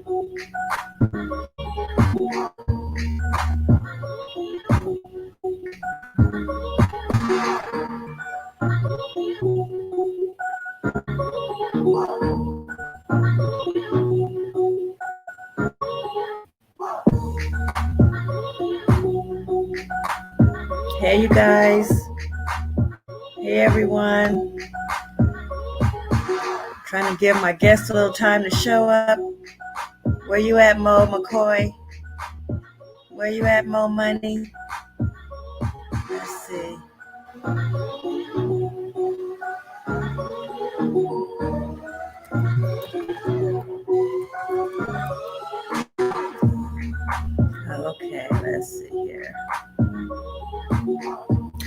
Hey, you guys. Hey, everyone. Trying to give my guests a little time to show up. Where you at, Mo McCoy? Where you at, Mo Money? Let's see. Okay, let's see here.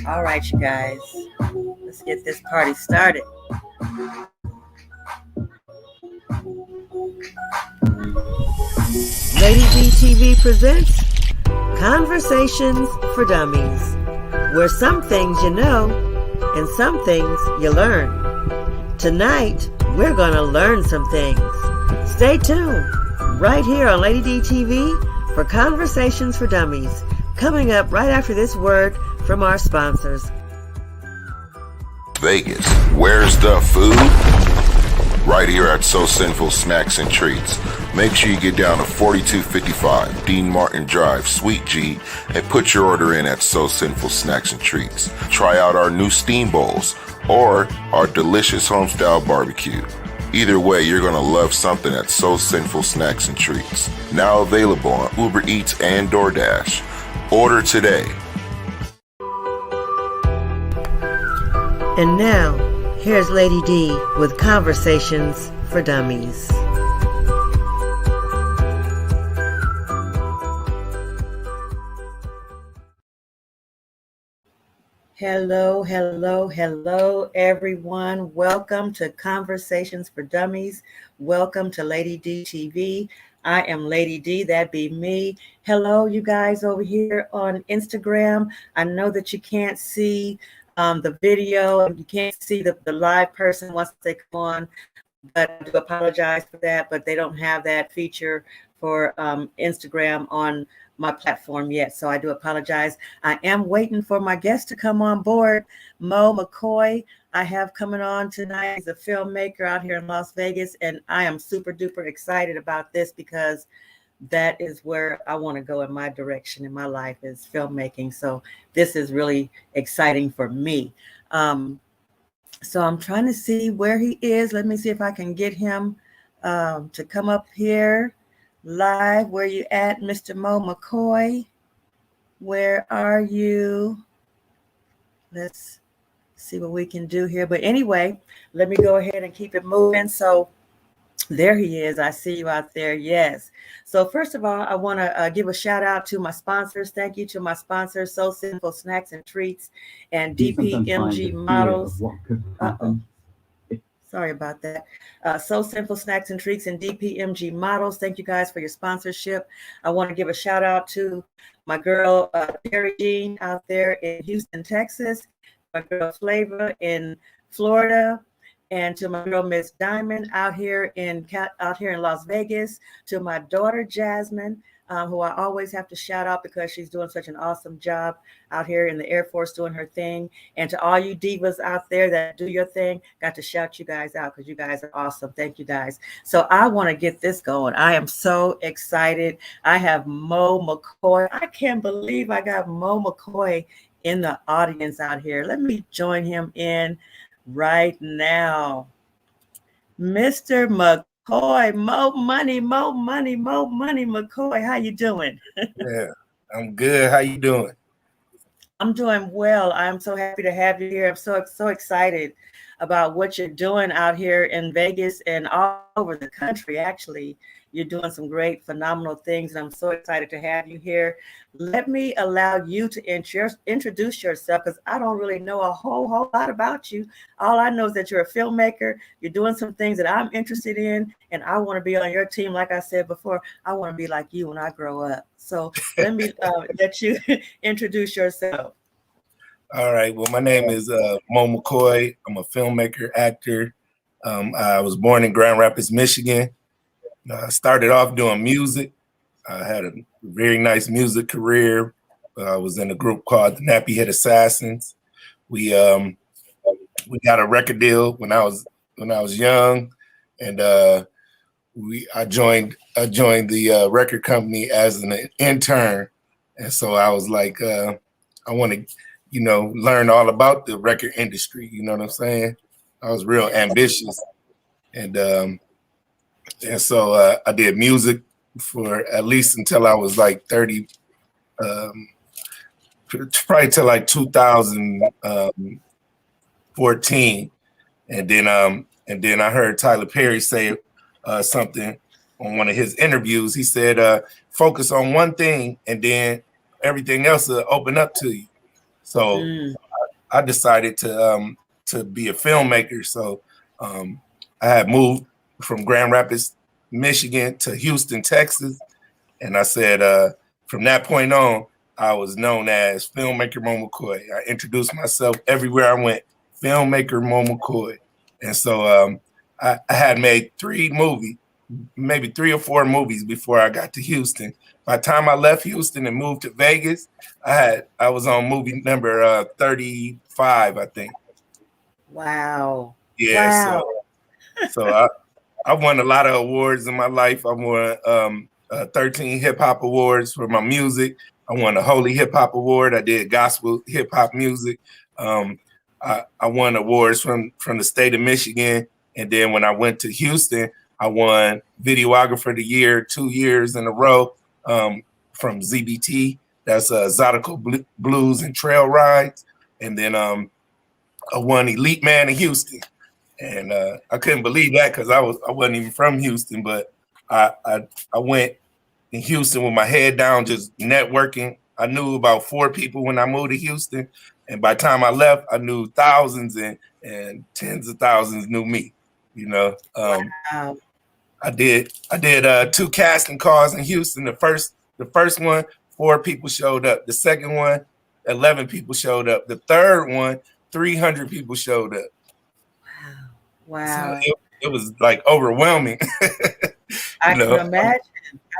All right, you guys. Let's get this party started. Lady D TV presents Conversations for Dummies, where some things you know and some things you learn. Tonight, we're going to learn some things. Stay tuned right here on Lady D TV for Conversations for Dummies, coming up right after this word from our sponsors. Vegas, where's the food? Right here at So Sinful Snacks and Treats. Make sure you get down to 4255 Dean Martin Drive, Suite G, and put your order in at So Sinful Snacks and Treats. Try out our new steam bowls or our delicious homestyle barbecue. Either way, you're going to love something at So Sinful Snacks and Treats. Now available on Uber Eats and DoorDash. Order today. And now, here's Lady D with Conversations for Dummies. Hello, hello, hello, everyone. Welcome to Conversations for Dummies. Welcome to Lady D TV. I am Lady D, that be me. Hello, you guys over here on Instagram. I know that you can't see the video, you can't see the live person once they come on, but I do apologize for that, but they don't have that feature for Instagram on my platform yet, so I do apologize. I am waiting for my guest to come on board. Mo McCoy, I have coming on tonight. He's a filmmaker out here in Las Vegas, and I am super duper excited about this because that is where I want to go in my direction in my life is filmmaking. So this is really exciting for me. So I'm trying to see where he is. Let me see if I can get him to come up here live. Where you at, Mr. Mo McCoy? Where are you? Let's see what we can do here. But anyway, let me go ahead and keep it moving. So there he is. I see you out there. Yes. So first of all, I want to give a shout out to my sponsors. Thank you to my sponsors, So Sinful Snacks and Treats and DPMG Models. Sorry about that. So Sinful Snacks and Treats and DPMG Models. Thank you guys for your sponsorship. I want to give a shout out to my girl, Terry Jean out there in Houston, Texas, my girl Flavor in Florida, and to my girl Miss Diamond out here in Las Vegas, to my daughter Jasmine, who I always have to shout out because she's doing such an awesome job out here in the Air Force doing her thing. And to all you divas out there that do your thing, got to shout you guys out because you guys are awesome. Thank you guys. So I want to get this going. I am so excited. I have Mo McCoy. I can't believe I got Mo McCoy in the audience out here. Let me join him in right now. Mr. McCoy, Mo Money, McCoy. How you doing? Yeah, I'm good. How you doing? I'm doing well. I'm so happy to have you here. I'm so excited about what you're doing out here in Vegas and all over the country, actually. You're doing some great, phenomenal things, and I'm so excited to have you here. Let me allow you to introduce yourself because I don't really know a whole lot about you. All I know is that you're a filmmaker. You're doing some things that I'm interested in, and I want to be on your team. Like I said before, I want to be like you when I grow up. So let me let you introduce yourself. All right. Well, my name is Mo McCoy. I'm a filmmaker, actor. I was born in Grand Rapids, Michigan. I started off doing music. I had a very nice music career. I was in a group called the Nappy Head Assassins. We got a record deal when I was young, and I joined the record company as an intern, and so I was like, I want to, learn all about the record industry. You know what I'm saying? I was real ambitious, and so I did music for at least until I was like 30, probably till like 2014, and then I heard Tyler Perry say something on one of his interviews. He said, "Focus on one thing, and then everything else will open up to you." So I decided to be a filmmaker. So I had moved from Grand Rapids, Michigan to Houston, Texas. And I said, from that point on, I was known as Filmmaker Mo McCoy. I introduced myself everywhere I went, Filmmaker Mo McCoy. And so I had made maybe 3 or 4 movies before I got to Houston. By the time I left Houston and moved to Vegas, I was on movie number 35, I think. Wow. Yeah. Wow. So I won a lot of awards in my life. I won 13 hip hop awards for my music. I won a Holy Hip Hop Award. I did gospel hip hop music. I won awards from the state of Michigan. And then when I went to Houston, I won Videographer of the Year 2 years in a row from ZBT. That's Zodical Blues and Trail Rides. And then I won Elite Man in Houston. And I couldn't believe that because I wasn't even from Houston, but I went in Houston with my head down, just networking. I knew about 4 people when I moved to Houston, and by the time I left, I knew thousands and tens of thousands knew me. Wow. I did 2 casting calls in Houston. The first one, 4 people showed up. The second one, 11 people showed up. The third one, 300 people showed up. Wow. So it was like overwhelming. I can imagine.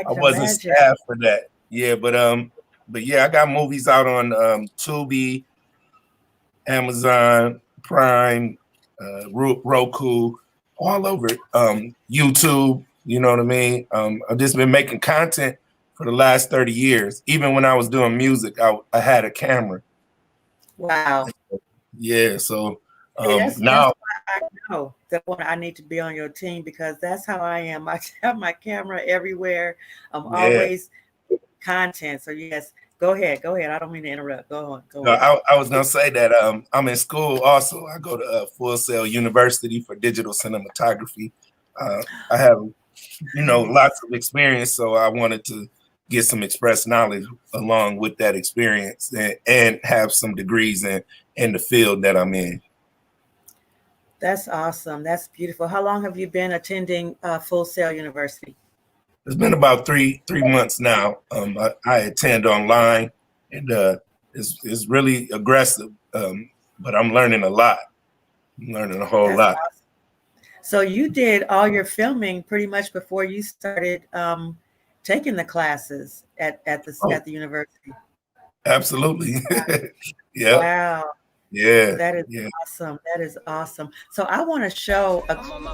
I wasn't staffed for that. Yeah, but yeah, I got movies out on Tubi, Amazon Prime, Roku, all over YouTube. You know what I mean? I've just been making content for the last 30 years. Even when I was doing music, I had a camera. Wow. Yeah, so now I know that I need to be on your team because that's how I am. I have my camera everywhere. I'm always content. So yes, go ahead. I don't mean to interrupt. Go on. I was gonna say that I'm in school also. I go to Full Sail University for digital cinematography. I have lots of experience, so I wanted to get some express knowledge along with that experience and have some degrees in the field that I'm in. That's awesome. That's beautiful. How long have you been attending Full Sail University? It's been about three months now. I attend online, and it's really aggressive, but I'm learning a lot. I'm learning a whole lot. Awesome. So you did all your filming pretty much before you started taking the classes at the university. Absolutely. Yeah. Wow. Yeah. That is awesome. That is awesome. So I want to show a clip.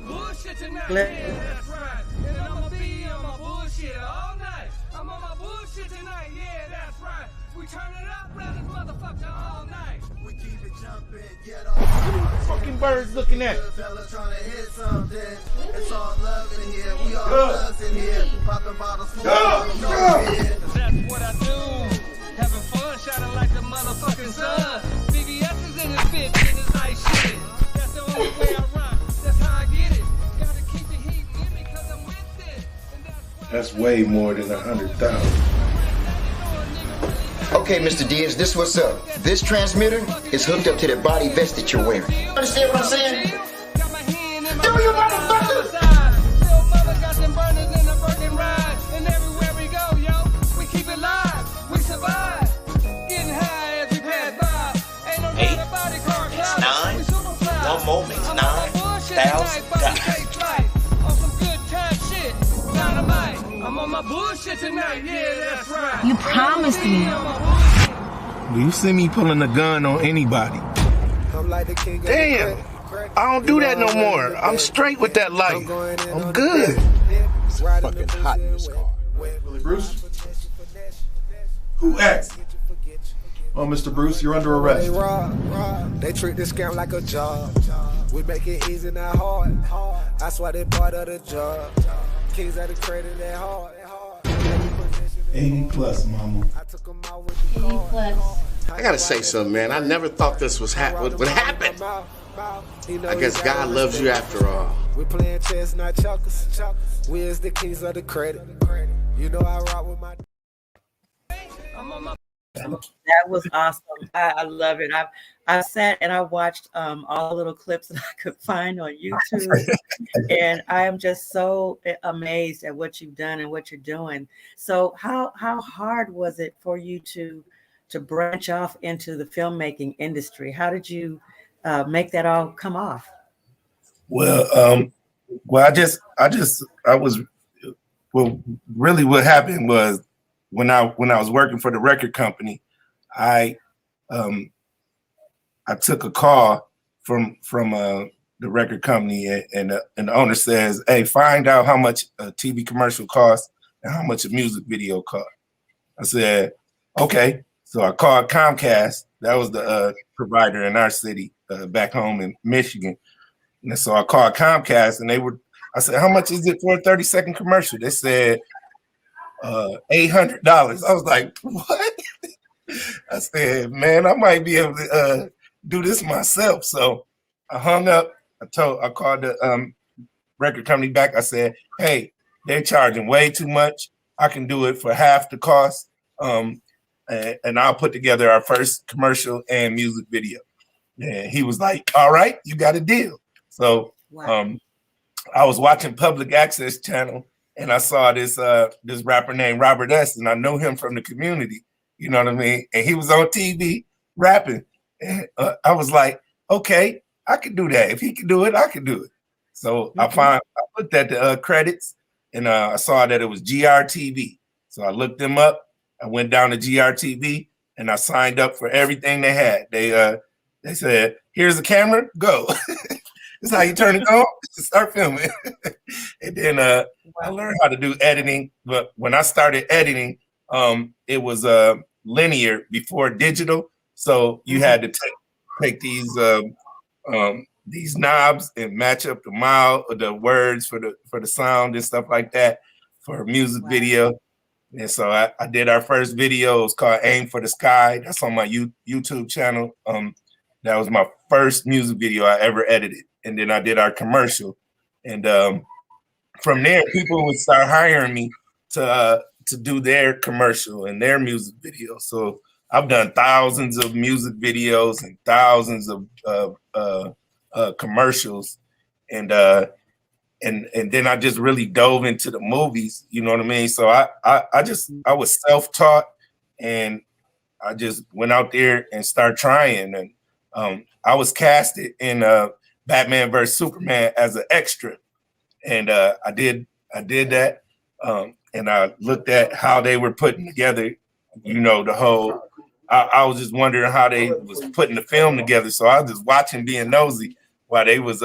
Fucking birds looking at. It's all love in here. We all loves in here. Popping bottles full of That's what I do. Having fun, shining like the motherfucking sun. BBS is in this bitch, and it's like shit. That's the only way I rock. That's how I get it. Gotta keep the heat in me because I'm with it. That's way more than 100,000. Okay, Mr. Diaz, this what's up. This transmitter is hooked up to the body vest that you're wearing. Understand what I'm saying? Do you motherfuckers? Little mother got them burners in the Birkin ride. And everywhere we go, yo, we keep it live. We survive. Getting high as we pass by. Ain't no other body car cloud. It's 9. One moment, it's 9,000. On some good time shit. I'm on my bullshit tonight. Yeah, that's right. You promised me. Do you see me pulling a gun on anybody? Damn, I don't do that no more. I'm straight with that life. I'm good. It's fucking hot in this car. Willie Bruce? Who asked? Oh, Mr. Bruce, you're under arrest. They treat this scam like a job. We make it easy, not hard. That's why they part of the job. Kings of the credit, they hard. 80 plus, mama. 80 plus. I gotta say something, man. I never thought this would happen. I guess God loves you after all. We playing chess, not chuckers. We is the kings of the credit. You know I rock with my. That was awesome. I love it. I sat and I watched all the little clips that I could find on YouTube, and I am just so amazed at what you've done and what you're doing. So how hard was it for you to branch off into the filmmaking industry? How did you make that all come off? Well, really what happened was when I was working for the record company, I took a call from the record company, and the owner says, "Hey, find out how much a TV commercial costs and how much a music video costs." I said, "Okay." So I called Comcast. That was the provider in our city back home in Michigan. And so I called Comcast, and I said, "How much is it for a 30-second commercial?" They said, $800. I was like, "What?" I said, "Man, I might be able to do this myself." So I hung up. I called the record company back. I said, "Hey, they're charging way too much. I can do it for half the cost. And I'll put together our first commercial and music video." And he was like, "All right, you got a deal." So I was watching Public Access Channel, and I saw this rapper named Robert S., and I know him from the community. You know what I mean? And he was on TV rapping. And I was like, okay, I can do that. If he can do it, I can do it. So I looked at the credits, and I saw that it was GRTV. So I looked them up. I went down to GRTV, and I signed up for everything they had. They said, "Here's the camera, go." This is how you turn it on, start filming. And then I learned how to do editing. But when I started editing, it was linear before digital. So you had to take these knobs and match up the words for the sound and stuff like that for a music video. And so I did our first video. It was called "Aim for the Sky." That's on my YouTube channel. That was my first music video I ever edited. And then I did our commercial. And from there, people would start hiring me to do their commercial and their music video. So I've done thousands of music videos and thousands of commercials. And then I just really dove into the movies, you know what I mean? So I was self-taught, and I just went out there and started trying. And I was casted in Batman vs Superman as an extra, and I did that, and I looked at how they were putting together, you know, the whole. I was just wondering how they was putting the film together, so I was just watching, being nosy while they was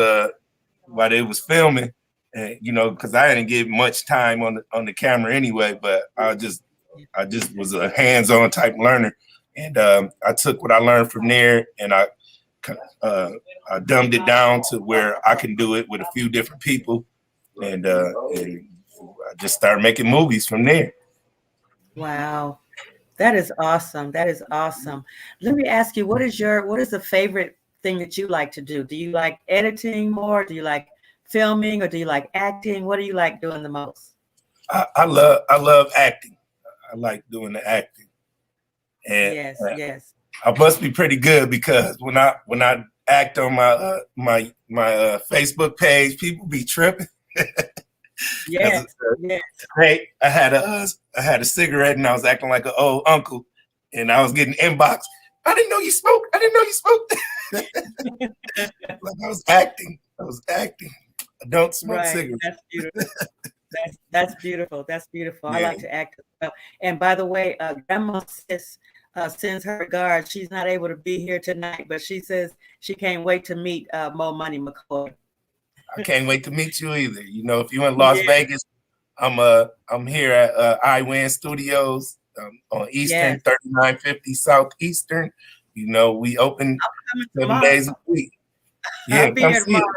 filming. And, you know, because I didn't get much time on the camera anyway, but I just was a hands-on type learner, and I took what I learned from there, and I dumbed it down to where I can do it with a few different people, and I just started making movies from there. Wow, that is awesome. That is awesome. Let me ask you, what is the favorite thing that you like to do? Do you like editing more? Do you like filming, or do you like acting? What do you like doing the most? I love acting. I like doing the acting. And yes. I must be pretty good, because when I act on my Facebook page, people be tripping. Yes. Hey, I had a cigarette, and I was acting like an old uncle, and I was getting inbox. I didn't know you spoke. Like I was acting. I don't smoke cigarettes. That's beautiful. That's beautiful. That's beautiful. I Yeah. like to act as well. And by the way, Grandma Sis sends her regards. She's not able to be here tonight, but she says she can't wait to meet Mo Money McCoy. I can't wait to meet you either. You know, if you're in Las Yeah. Vegas, I'm here at iWin Studios on Eastern, Yes. 3950 Southeastern. You know, we open I'm 7 coming days a tomorrow. week. Yeah, I'll be come here see it. tomorrow.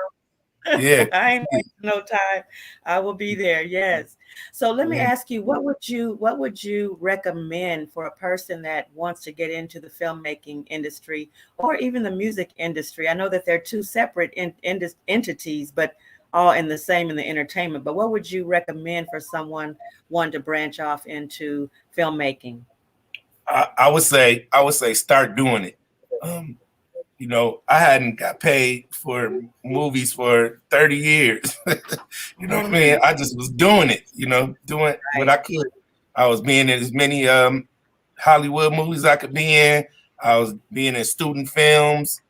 Yeah. I ain't wasting no time. I will be there. Yes. So let me Yeah. ask you, what would you recommend for a person that wants to get into the filmmaking industry or even the music industry? I know that they're two separate entities, but all in the entertainment. But what would you recommend for someone wanting to branch off into filmmaking? I would say start doing it. You know, I hadn't got paid for movies for 30 years. You know what I mean? I just was doing it, you know, doing what I could. I was being in as many Hollywood movies I could be in. I was being in student films.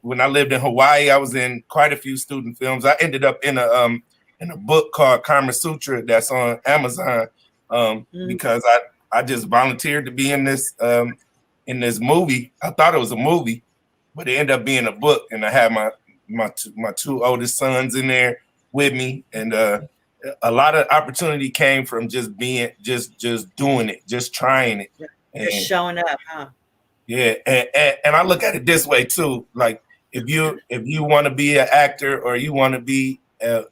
When I lived in Hawaii, I was in quite a few student films. I ended up in a book called Kama Sutra that's on Amazon because I just volunteered to be in this movie. I thought it was a movie, but it ended up being a book, and I had my two oldest sons in there with me, and a lot of opportunity came from just being just doing it, just trying it, and just showing up, huh? Yeah, and I look at it this way too. Like if you want to be an actor or you want to be an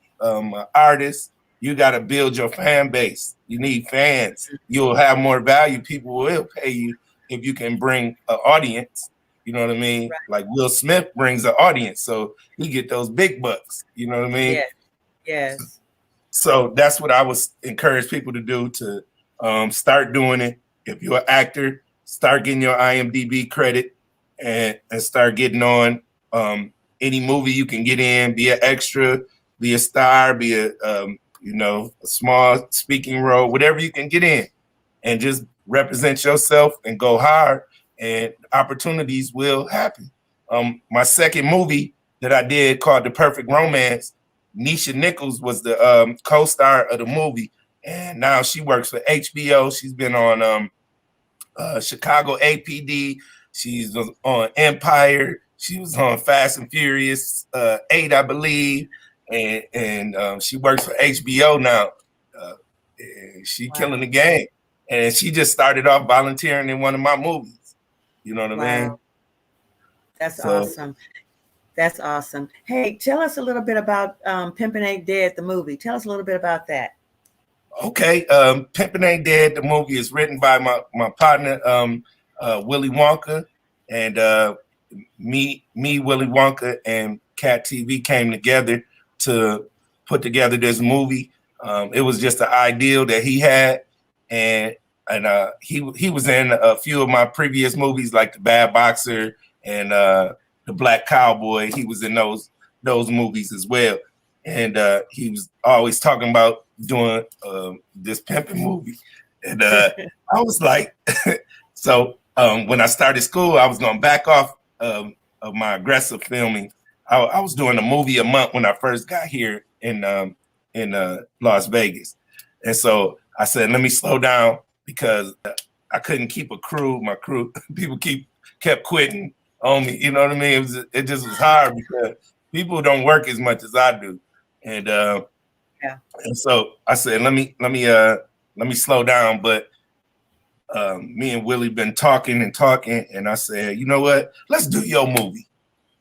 artist, you got to build your fan base. You need fans. You'll have more value. People will pay you if you can bring an audience. You know what I mean? Right. Like Will Smith brings an audience, so he get those big bucks. You know what I mean? Yes. Yes. So that's what I would encourage people to do, to start doing it. If you're an actor, start getting your IMDb credit and start getting on any movie you can get in, be an extra, be a star, be a a small speaking role, whatever you can get in, and just represent yourself and go hard, and opportunities will happen. My second movie that I did called The Perfect Romance, Nisha Nichols was the co-star of the movie, and now she works for HBO. She's been on Chicago APD. She's on Empire. She was on Fast and Furious 8, I believe, and she works for HBO now. And she killing the game, and she just started off volunteering in one of my movies. You know what I mean? That's awesome. That's awesome. Hey, tell us a little bit about Pimping Ain't Dead, the movie. Tell us a little bit about that. Okay, Pimping Ain't Dead, the movie is written by my partner, Willy Wonka, and me, Willy Wonka, and Cat TV came together to put together this movie. It was just an ideal that he had, and he was in a few of my previous movies, like The Bad Boxer and The Black Cowboy. He was in those movies as well, and he was always talking about doing this pimping movie, and I was like, so when I started school, I was gonna back off of my aggressive filming. I was doing a movie a month when I first got here in Las Vegas, and so I said, let me slow down, because I couldn't keep a crew. My crew, people kept quitting on me. You know what I mean? It just was hard because people don't work as much as I do, and and so I said, let me slow down. But me and Willie been talking, and I said, you know what? Let's do your movie.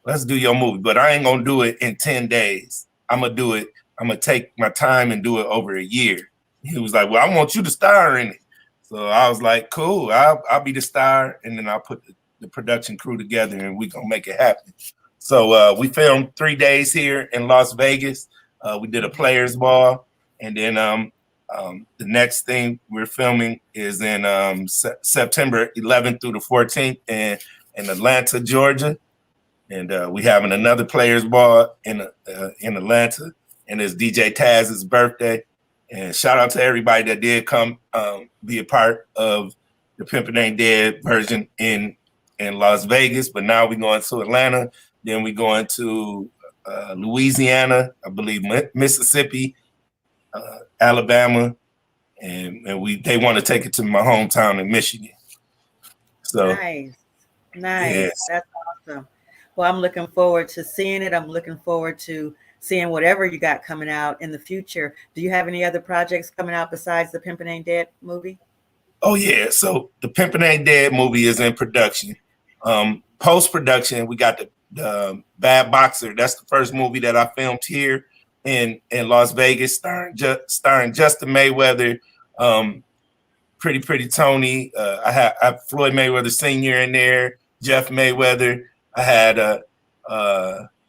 But I ain't gonna do it in 10 days. I'm gonna take my time and do it over a year. He was like, well, I want you to star in it. So I was like, cool, I'll be the star, and then I'll put the production crew together, and we gonna make it happen. So we filmed 3 days here in Las Vegas. We did a players ball, and then the next thing we're filming is in September 11th through the 14th in Atlanta, Georgia, and we having another players ball in Atlanta, and it's DJ Taz's birthday. And shout out to everybody that did come be a part of the Pimpin' Ain't Dead version in Las Vegas. But now we're going to Atlanta, then we're going to Louisiana, I believe Mississippi, Alabama, and they want to take it to my hometown in Michigan. So nice. Yes. That's awesome. Well, I'm looking forward to seeing it. I'm looking forward to seeing whatever you got coming out in the future. Do you have any other projects coming out besides the Pimping Ain't Dead movie? Oh yeah, so the Pimping Ain't Dead movie is in production. Post-production, we got the Bad Boxer. That's the first movie that I filmed here in Las Vegas, starring Justin Mayweather, Pretty Tony. I have Floyd Mayweather Sr. in there, Jeff Mayweather. I had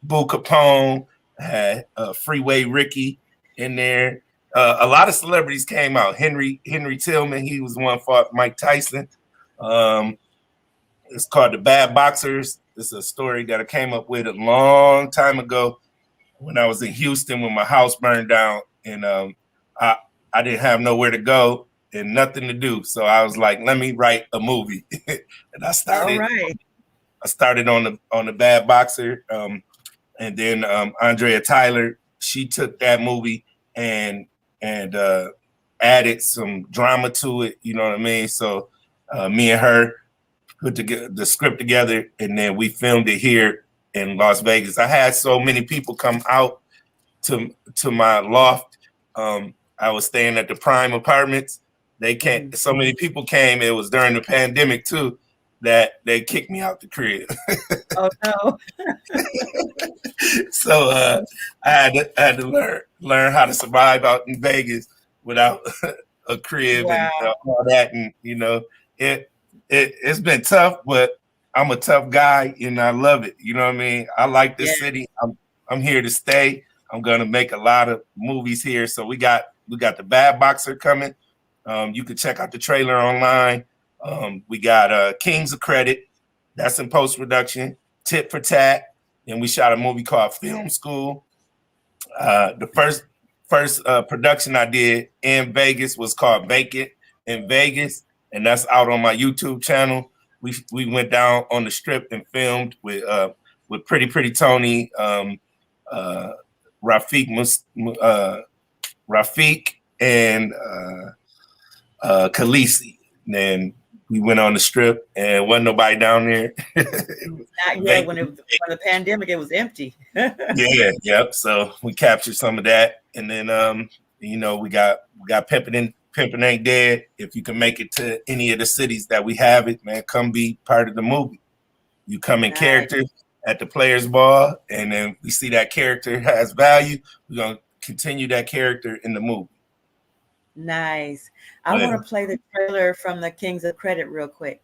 Boo Capone. I had Freeway Ricky in there. A lot of celebrities came out. Henry Tillman, he was the one fought Mike Tyson. It's called The Bad Boxers. It's a story that I came up with a long time ago when I was in Houston when my house burned down, and I didn't have nowhere to go and nothing to do. So I was like, let me write a movie. And I started. All right. I started on the Bad Boxer, and then Andrea Tyler, she took that movie and added some drama to it. You know what I mean? So me and her put the script together, and then we filmed it here in Las Vegas. I had so many people come out to my loft. I was staying at the Prime Apartments. So many people came. It was during the pandemic too, that they kicked me out the crib. Oh no. So I had to learn how to survive out in Vegas without a crib. Wow. And all that. And it's been tough, but I'm a tough guy and I love it. You know what I mean? I like this city. I'm here to stay. I'm gonna make a lot of movies here. So we got the Bad Boxer coming. You can check out the trailer online. We got Kings of Credit. That's in post-production. Tit for Tat. And we shot a movie called Film School. The first production I did in Vegas was called Bake It in Vegas. And that's out on my YouTube channel. We went down on the Strip and filmed with Pretty Tony, Rafiq and Khaleesi. And we went on the Strip and wasn't nobody down there. Not yet. When the pandemic, it was empty. Yep. So we captured some of that, and then we got Pimping Ain't Dead. If you can make it to any of the cities that we have it, man, come be part of the movie. You come in character at the Players Ball, and then we see that character has value. We're gonna continue that character in the movie. Nice. I want to play the trailer from the Kings of Credit real quick.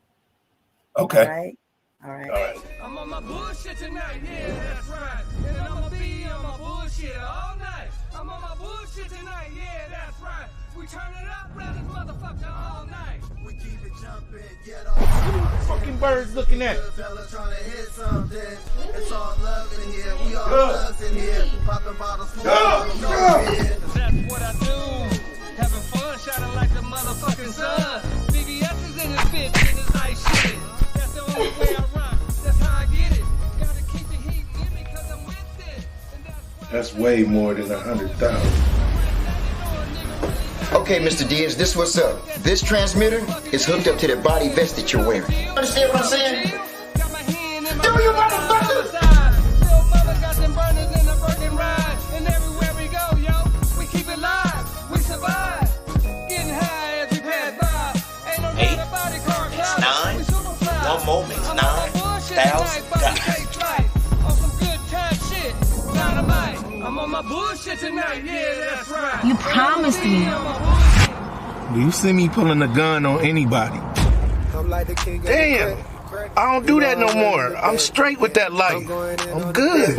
Okay. All right. I'm on my bullshit tonight, yeah, that's right. And I'ma be on my bullshit all night. I'm on my bullshit tonight, yeah, that's right. We turn it up, round this motherfucker all night. We keep it jumping, get off. Fucking birds looking at. Fella trying to hit something. It's all love in here. We all thugs in here. Popping bottles, That's what I do. Having fun, shining like the motherfucking sun. BBS is in this bitch, and it's like shit. That's the only way I rock. That's how I get it. Gotta keep the heat in me because I'm with it. That's way more than 100,000. Okay, Mr. Diaz, this what's up. This transmitter is hooked up to the body vest that you're wearing. Understand what I'm saying? Do you motherfucker? Little mother got them burners in the burning ride. And everywhere we go, yo, we keep it live. We survive. Getting high as we pass by. Ain't no other body car cloud. We super fly. One moment, 9,000 on some good time shit. Dynamite. I'm on my bullshit tonight. Yeah, that's right. You promised me. Do you see me pulling a gun on anybody? Damn, I don't do that no more. I'm straight with that life. I'm good.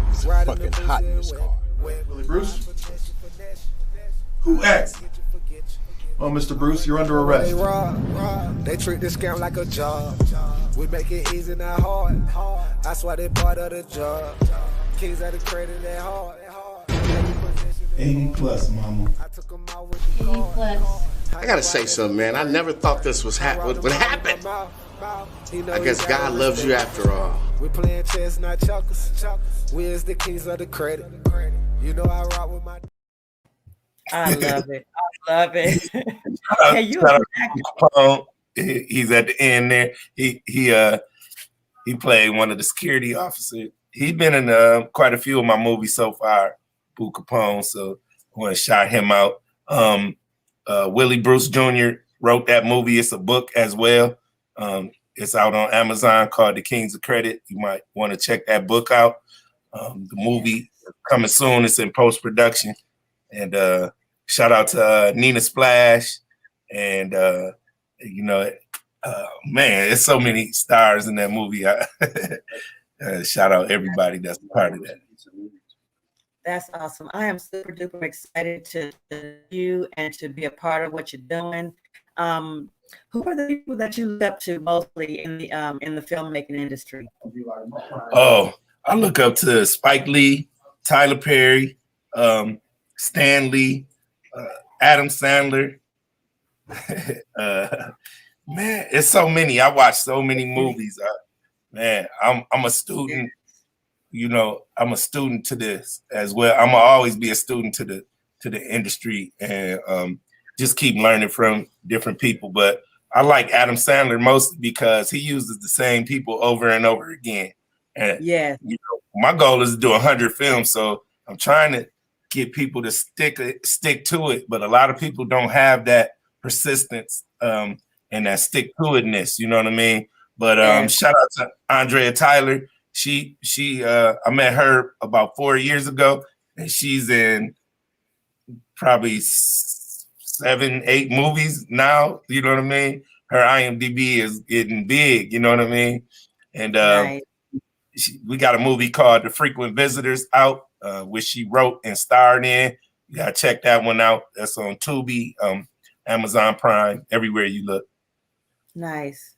It's fucking hot in this car. Willie Bruce? Who asked? Oh, Mr. Bruce, you're under arrest. They treat this scam like a job. We make it easy, not hard. That's why they part of the job. Kings of the credit, they hard. 80 plus, mama. 80 plus. I gotta say something, man. I never thought this would happen. I guess God loves you after all. We playing chess, not checkers. We is the kings of the credit. You know I rock with my. I love it. I love it. Shout Hey, out, you a shout out good actor. to Capone. He's at the end there. He played one of the security officers. He's been in quite a few of my movies so far, Boo Capone. So I want to shout him out. Willie Bruce Jr. wrote that movie. It's a book as well. It's out on Amazon called The Kings of Credit. You might want to check that book out. The movie coming soon. It's in post-production. And shout out to Nina Splash. And, man, there's so many stars in that movie. Shout out everybody that's a part of that. That's awesome. I am super duper excited to you and to be a part of what you're doing. Who are the people that you look up to mostly in the filmmaking industry? Oh, I look up to Spike Lee, Tyler Perry, Stan Lee, Adam Sandler. Man, it's so many. I watch so many movies. Man, I'm a student. You know, I'm a student to this as well. I'm gonna always be a student to the industry and just keep learning from different people. But I like Adam Sandler mostly because he uses the same people over and over again. And yeah, you know, my goal is to do 100 films, so I'm trying to get people to stick to it. But a lot of people don't have that persistence and that stick to itness. You know what I mean? But shout out to Andrea Tyler. I met her about 4 years ago, and she's in probably 7, 8 movies now. You know what I mean? Her IMDb is getting big. You know what I mean? And nice. we got a movie called The Frequent Visitors out, which she wrote and starred in. You gotta check that one out. That's on Tubi, Amazon Prime, everywhere you look. Nice.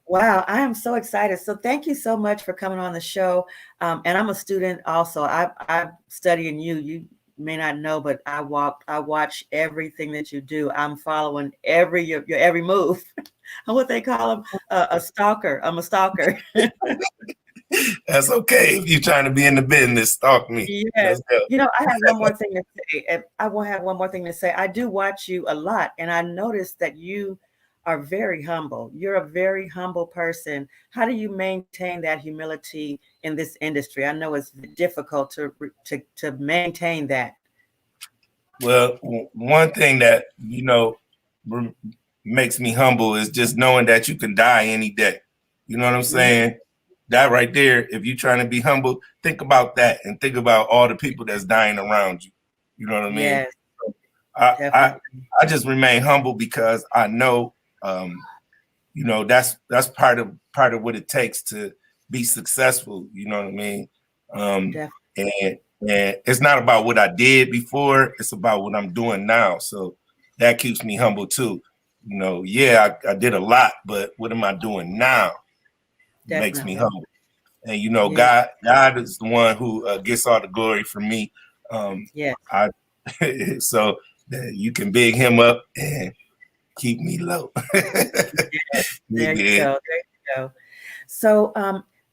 Wow, I am so excited. So thank you so much for coming on the show. And I'm a student also. I'm studying you. You may not know, but I watch everything that you do. I'm following your every move. What they call them, a stalker. I'm a stalker. That's okay. If you're trying to be in the business, stalk me. Yes. You know, I have one more thing to say. I will have one more thing to say. I do watch you a lot, and I noticed that you are very humble. You're a very humble person. How do you maintain that humility in this industry? I know it's difficult to maintain that. Well, one thing that, makes me humble is just knowing that you can die any day. You know what I'm saying? That right there, if you're trying to be humble, think about that and think about all the people that's dying around you. You know what I mean? Yes, I just remain humble because I know, that's part of what it takes to be successful. You know what I mean? And it's not about what I did before; it's about what I'm doing now. So that keeps me humble too. I did a lot, but what am I doing now? Makes me humble. And God is the one who gets all the glory from me. So you can big him up and keep me low. There you go. So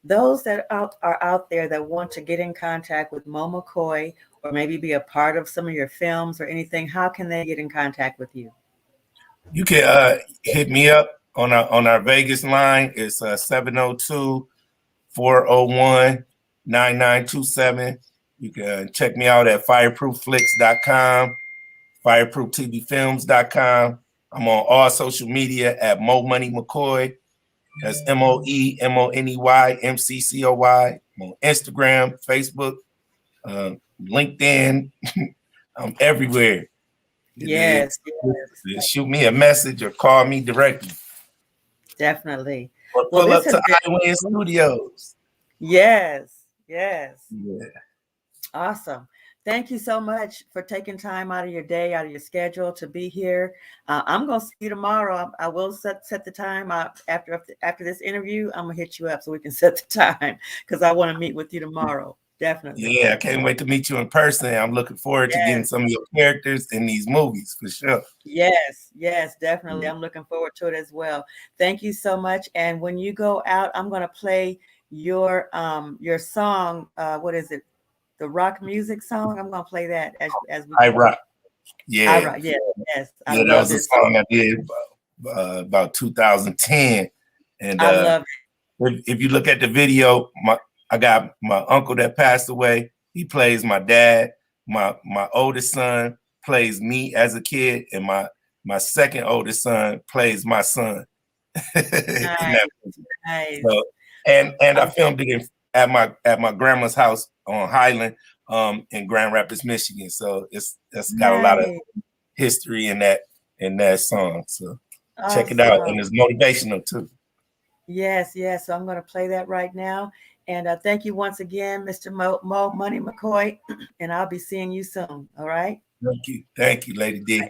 those that are out there that want to get in contact with Mo McCoy or maybe be a part of some of your films or anything, how can they get in contact with you? You can hit me up on our Vegas line. It's 702-401-9927. You can check me out at fireproofflix.com, fireprooftvfilms.com. I'm on all social media at Mo Money McCoy. That's MoeMoneyMccoy. I'm on Instagram, Facebook, LinkedIn. I'm everywhere. Yes. Shoot me a message or call me directly. Definitely. Or pull up to iWin Studios. Yes. Yeah. Awesome. Thank you so much for taking time out of your day, out of your schedule to be here. I'm going to see you tomorrow. I will set the time after this interview. I'm going to hit you up so we can set the time because I want to meet with you tomorrow. Definitely. Yeah, I can't wait to meet you in person. I'm looking forward to getting some of your characters in these movies for sure. Yes, definitely. I'm looking forward to it as well. Thank you so much. And when you go out, I'm going to play your song. What is it? the rock music song. I'm gonna play that as we I go. Rock. Yeah. I Rock. Yeah, yes. I Yeah, that love was a this song I did about 2010. And I love if you look at the video, I got my uncle that passed away. He plays my dad. My oldest son plays me as a kid, and my second oldest son plays my son. Nice. Nice. So, and I filmed it at my grandma's house on Highland in Grand Rapids, Michigan. So it's got a lot of history in that song. So check it out, and it's motivational too. Yes, yes. So I'm going to play that right now. And thank you once again, Mr. Mo Money McCoy. And I'll be seeing you soon. All right. Thank you, Lady D.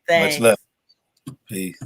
Thanks. Much love. Peace.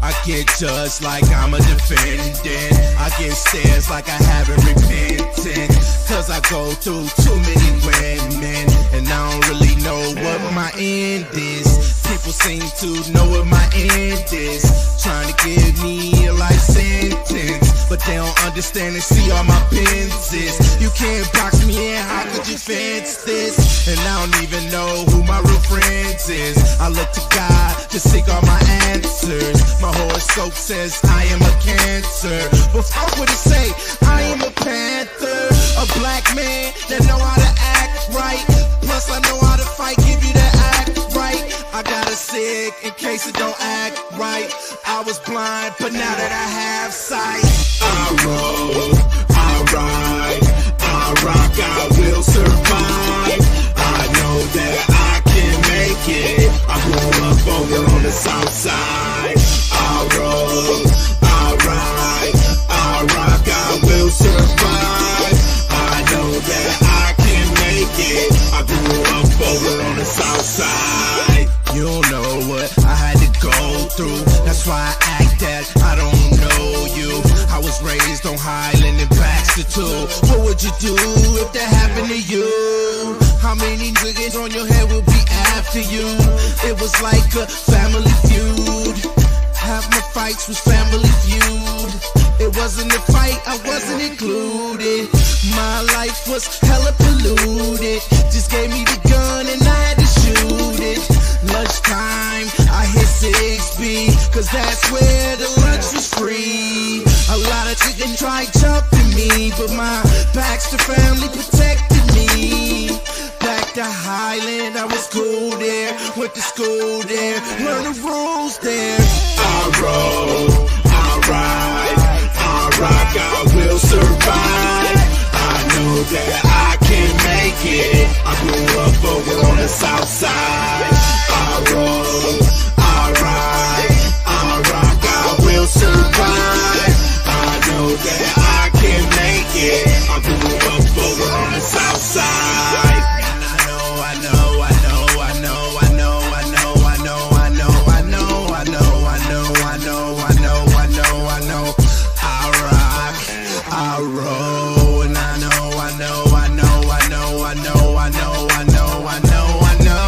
I get judged like I'm a defendant. I get stares like I haven't repented. Cause I go through too many women, and I don't really know what my end is. People seem to know what my end is, trying to give me a life sentence, but they don't understand and see all my pences. You can't box me in, how could you fence this? And I don't even know who my real friends is. I look to God to seek all my answers. My horoscope says I am a Cancer, but fuck what it say, I am a Panther. A black man that know how to act right, plus I know how to fight, give you the act right. I got a sick in case it don't act right. I was blind, but now that I have sight, I roll, I ride, I rock, I will survive. I know that I can make it. I grew up over on the south side. I roll, I ride, I rock, I will survive. I know that I can make it. I grew up over on the south side. You don't know what I had to go through. That's why I act that I don't know you. I was raised on Highland and Baxter too. What would you do if that happened to you? How many niggas on your head will be after you? It was like a family feud. Half my fights was family feud. It wasn't a fight, I wasn't included. My life was hella polluted. Just gave me the gun and I had to shoot it. Lunchtime, I hit 6B, cause that's where the lunch was free. A lot of chicken tried jumping me, but my Baxter family protected me. Back to Highland, I was cool there. Went to school there, learned the rules there. I roll, I ride, I rock, I will survive. I know that I can make it. I grew up over on the south side. I roll, I ride, I rock, I will survive. I know that I can make it. I grew up over on the south side. I roll, and I know, I know, I know, I know, I know, I know, I know, I know, I know, I know,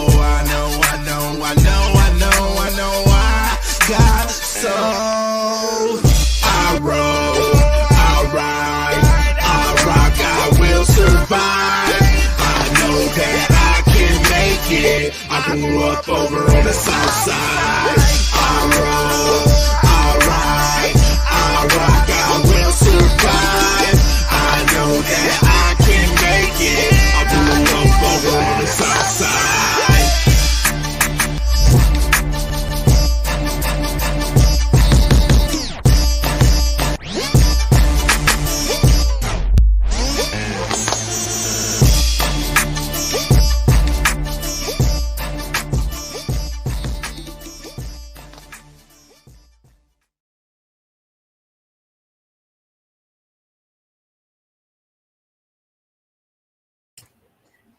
I know, I know, I know, I know, I got soul. I roll, I ride, I rock, I will survive. I know that I can make it. I grew up over on the south side. I roll, I ride, I rock, I will survive. I know that I can make it. I grew up over on the south side.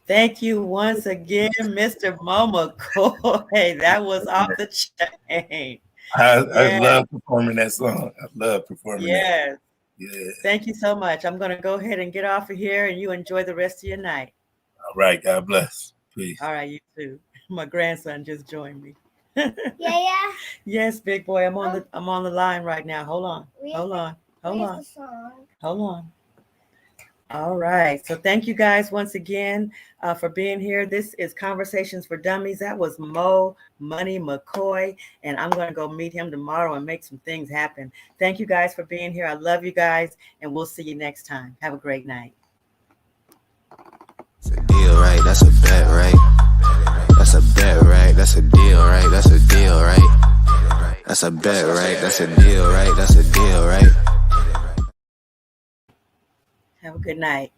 Thank you once again, Mr. McCoy. That was off the chain. I love performing that song. I love performing that. Yeah. Thank you so much. I'm going to go ahead and get off of here, and you enjoy the rest of your night. All right. God bless. Peace. All right. You too. My grandson just joined me. Yeah. Yes, big boy. I'm on the line right now. Hold on. Hold on. All right. So thank you guys once again for being here. This is Conversations for Dummies. That was Mo Money McCoy, and I'm going to go meet him tomorrow and make some things happen. Thank you guys for being here. I love you guys, and we'll see you next time. Have a great night. That's a deal, right? That's a bet, right? That's a bet, right? That's a deal, right? That's a deal, right? That's a bet, right? That's a deal, right? That's a deal, right? Have a good night.